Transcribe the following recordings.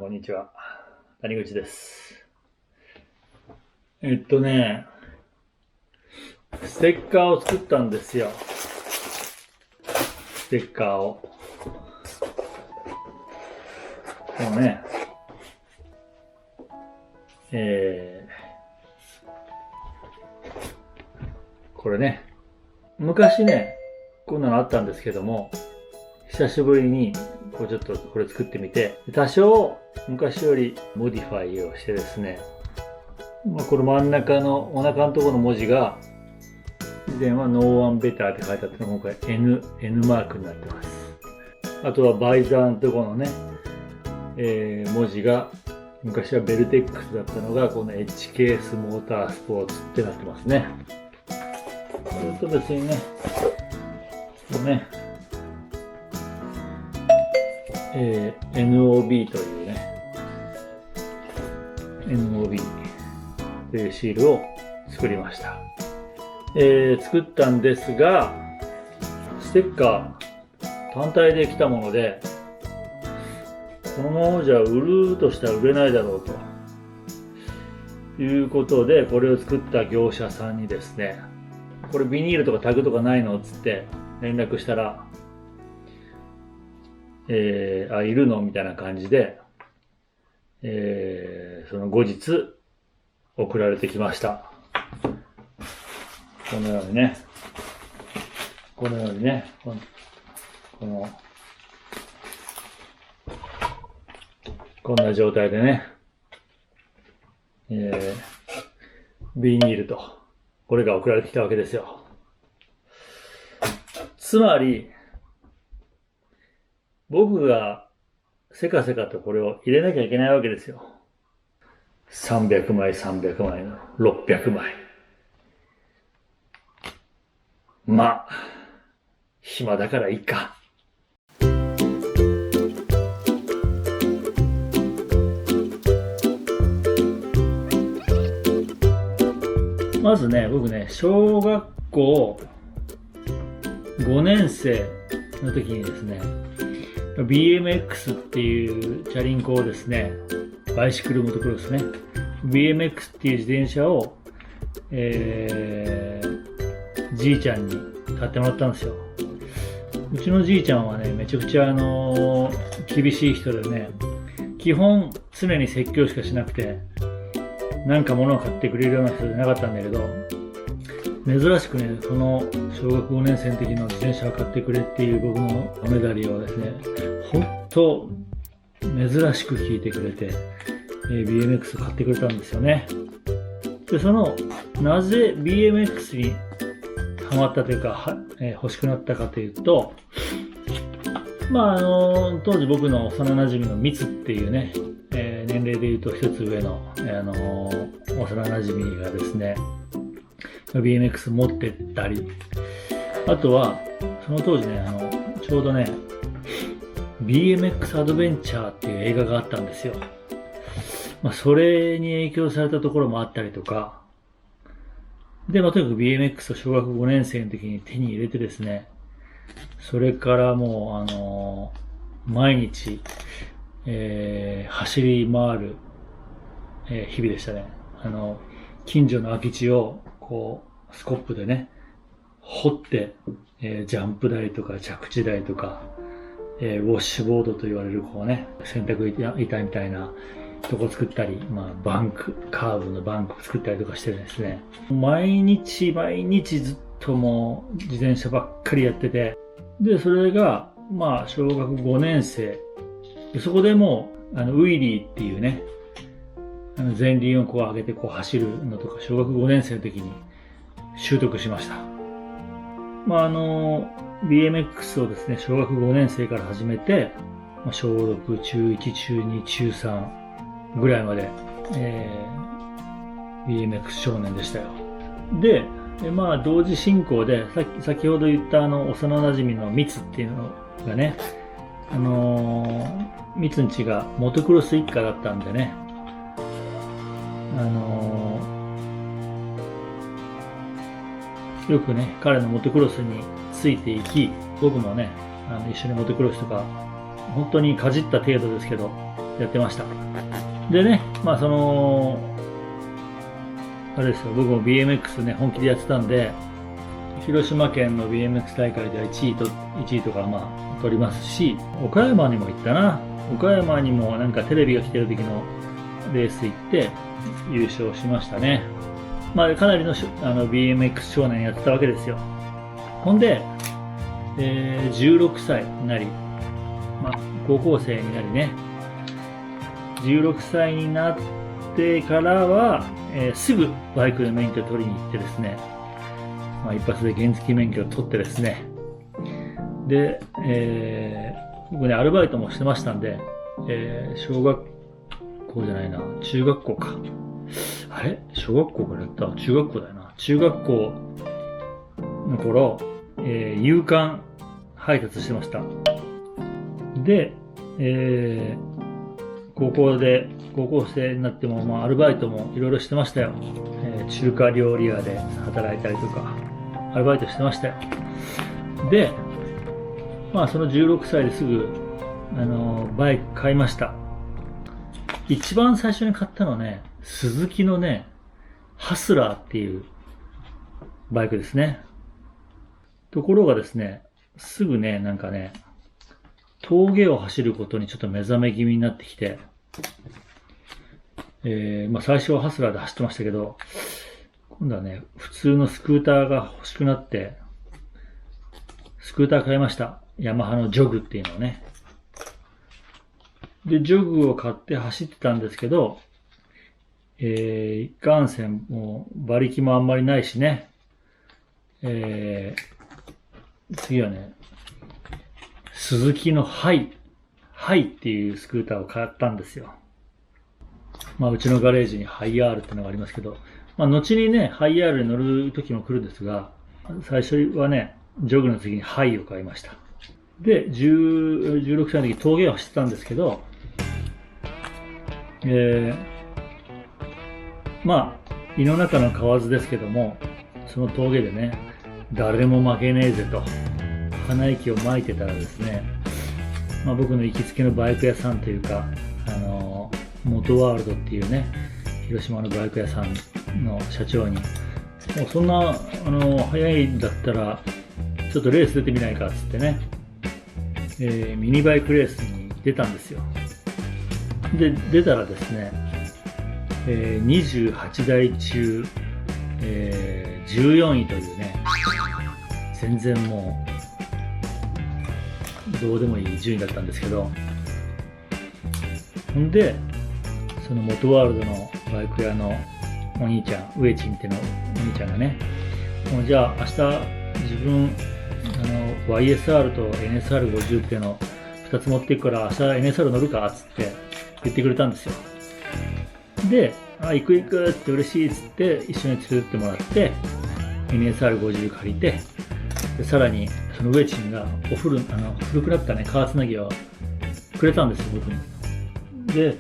こんにちは。谷口です。ステッカーを作ったんですよ。ステッカーを。でもね、これね、昔ね、こんなのあったんですけども、久しぶりにちょっとこれ作ってみて、多少昔よりモディファイをしてですね、この真ん中のお腹のところの文字が、以前は No one better って書いてあったのが今回 N マークになってます。あとはバイザーのところのね、文字が昔はベルテックスだったのがこの HKS モータースポーツってなってますね。それと別にね、NOB というね、NOB というシールを作りました。作ったんですが、ステッカー単体で来たもので、このままじゃ売るとしたら売れないだろうということで、これを作った業者さんにですね、これビニールとかタグとかないのっつって連絡したら、いるのみたいな感じで、その後日送られてきました。このようにね、こんな状態でね、ビニールとこれが送られてきたわけですよ。つまり僕がせかせかとこれを入れなきゃいけないわけですよ。300枚300枚の600枚。まあ暇だからいいか。まずね、僕ね、小学校5年生の時にですね、BMX っていうチャリンコをですね、バイシクルモトクロスね、BMX っていう自転車を、じいちゃんに買ってもらったんですよ。うちのじいちゃんはね、めちゃくちゃ厳しい人でね、基本常に説教しかしなくて、なんか物を買ってくれるような人じゃなかったんだけど、珍しくね、その小学5年生の時の自転車を買ってくれっていう僕のおねだりをですね、本当珍しく聞いてくれて、BMX を買ってくれたんですよね。で、なぜ BMX にハマったというか、欲しくなったかというと、当時僕の幼馴染のミツっていうね、年齢で言うと一つ上の、幼馴染がですね、BMX 持ってったり、あとはその当時ね、ちょうどね BMX アドベンチャーっていう映画があったんですよ。それに影響されたところもあったりとかで、とにかく BMX を小学5年生の時に手に入れてですね、それからもう毎日、走り回る、日々でしたね。近所の空き地をスコップでね、掘って、ジャンプ台とか着地台とか、ウォッシュボードと言われる洗濯板みたいなとこ作ったり、カーブのバンクを作ったりとかしてですね、毎日ずっともう自転車ばっかりやってて、で、それが、小学5年生。そこでもう、ウィリーっていうね、前輪を上げて走るのとか、小学5年生の時に習得しました。BMX をですね、小学5年生から始めて、小6、中1、中2、中3ぐらいまで、BMX 少年でしたよ。で、同時進行で、先ほど言った幼馴染のミツっていうのがね、ミツんちがモトクロス一家だったんでね、よくね、彼のモトクロスについていき、僕もね、一緒にモトクロスとか、本当にかじった程度ですけど、やってました。でね、まああれですよ、僕も BMX ね、本気でやってたんで、広島県の BMX 大会では1位とかまあ取りますし、岡山にも行ったな。岡山にもなんかテレビが来てる時のレース行って優勝しましたね。まあかなりのBMX 少年やってたわけですよ。ほんで、16歳になり、まあ高校生になりね、16歳になってからは、すぐバイクの免許を取りに行ってですね、まあ、一発で原付免許を取ってですね、で、僕ね、アルバイトもしてましたんで、小学校じゃないな、中学校か。あれ小学校からやった中学校だよな。中学校の頃、夕刊配達してました。で、高校生になっても、まあ、アルバイトもいろいろしてましたよ。中華料理屋で働いたりとか、アルバイトしてましたよ。で、まあその16歳ですぐ、バイク買いました。一番最初に買ったのはね、スズキのね、ハスラーっていうバイクですね。ところがですね、すぐね、なんかね、峠を走ることにちょっと目覚め気味になってきて、まあ最初はハスラーで走ってましたけど、今度はね、普通のスクーターが欲しくなって、スクーター買いました。ヤマハのジョグっていうのをね。で、ジョグを買って走ってたんですけど、一貫線も馬力もあんまりないしね。次はね、スズキのハイっていうスクーターを買ったんですよ。まあうちのガレージにハイ R っていうのがありますけど、まあ後にね、ハイ R に乗る時も来るんですが、最初はね、ジョグの次にハイを買いました。で、16歳の時峠を走ってたんですけど、まあ、胃の中の蛙ですけども、その峠でね、誰も負けねえぜと、鼻息を巻いてたらですね、まあ僕の行きつけのバイク屋さんというか、モトワールドっていうね、広島のバイク屋さんの社長に、もうそんな、早いんだったら、ちょっとレース出てみないかっつってね、ミニバイクレースに出たんですよ。で、出たらですね、28台中、14位というね、全然もう、どうでもいい順位だったんですけど、ほんで、その元ワールドのバイク屋のお兄ちゃん、ウエチンっていうのお兄ちゃんがね、もうじゃあ明日自分、YSR と NSR50 っていうのを2つ持っていくから明日 NSR 乗るかっつって言ってくれたんですよ。で、行くって嬉しいっつって一緒に連れてってもらって NSR50 借りて、でさらにそのウエチンが古くなったね、革つなぎをくれたんですよ、僕に。で、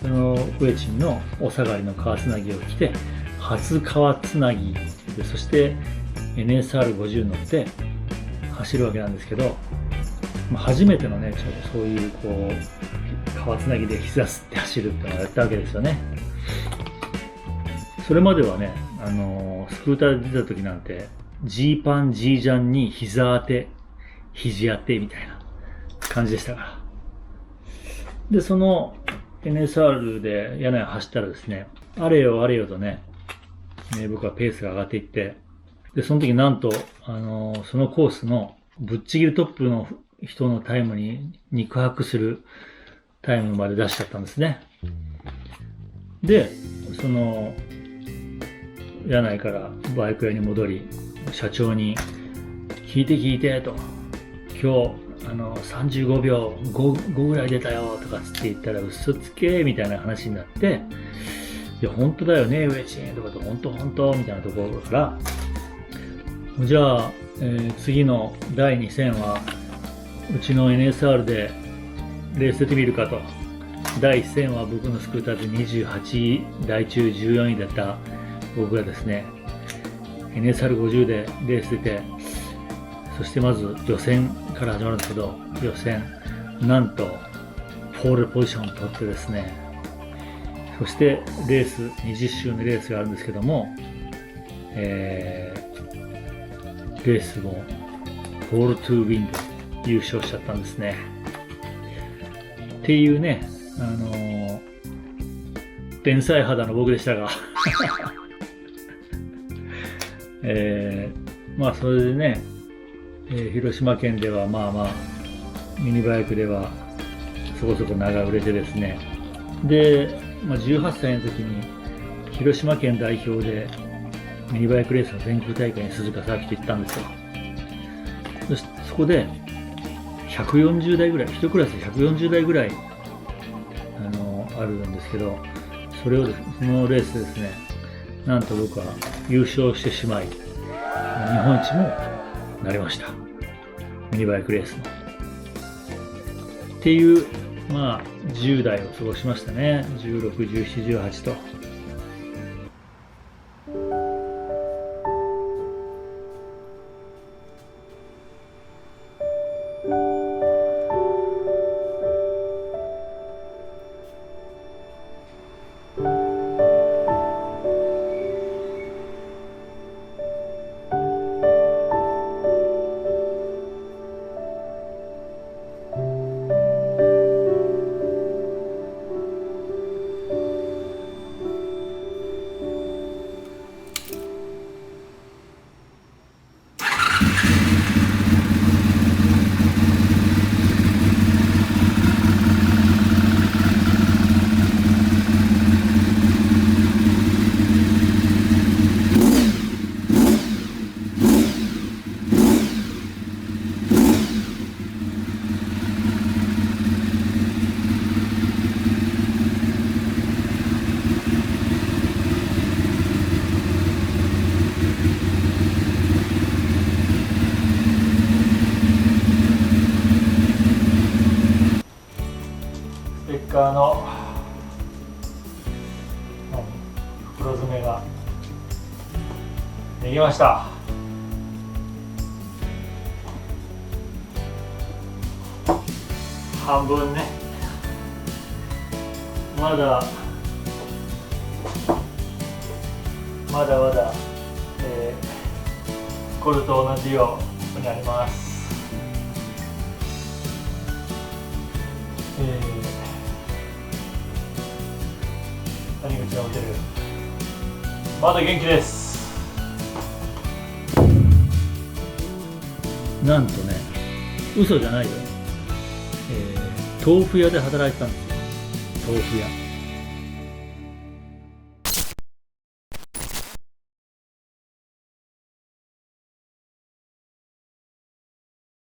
そのウエチンのお下がりの革つなぎを着て、初革つなぎで、そして NSR50 乗って走るわけなんですけど、初めてのね、そういうこう革つなぎで膝すって走るってのをやったわけですよね。それまではね、スクーターで出た時なんてジーパン G ジャンに膝当て肘当てみたいな感じでしたから。で、その NSR で屋根を走ったらですね、あれよあれよとね、僕はペースが上がっていって、で、その時なんと、そのコースのぶっちぎりトップの人のタイムに肉薄するタイムまで出しちゃったんですね。で、その、柳井からバイク屋に戻り、社長に、聞いて、と、今日、35秒5ぐらい出たよ、とかつって言ったら、嘘つけ、みたいな話になって、いや、本当だよね、ウエチンとかと、本当みたいなところから、じゃあ、次の第2戦は、うちの NSR でレース出てみるかと。第1戦は僕のスクーターで28台中14位だった僕がですね、NSR50 でレース出て、そしてまず予選から始まるんですけど、予選、なんと、ポールポジションを取ってですね、そしてレース、20周のレースがあるんですけども、レースもポールトゥーウィンで優勝しちゃったんですね。っていうね、天才肌の僕でしたが、まあそれでね、広島県ではまあまあミニバイクではそこそこ名が売れてですね、で、まあ、18歳の時に広島県代表でミニバイクレースの全国大会に鈴鹿サーキット行ったんですよ。そこで140台ぐらい、1クラス140台ぐらいあるんですけど、そのレースですね、なんと僕は優勝してしまい、日本一もなりました。ミニバイクレースの。っていう、まあ、10代を過ごしましたね。16、17、18と。ステッカーの袋詰めができました。半分ね、まだこれと同じようになります。谷口が打てる。まだ元気です。なんとね、嘘じゃないよ、豆腐屋で働いてたんですよ。豆腐屋。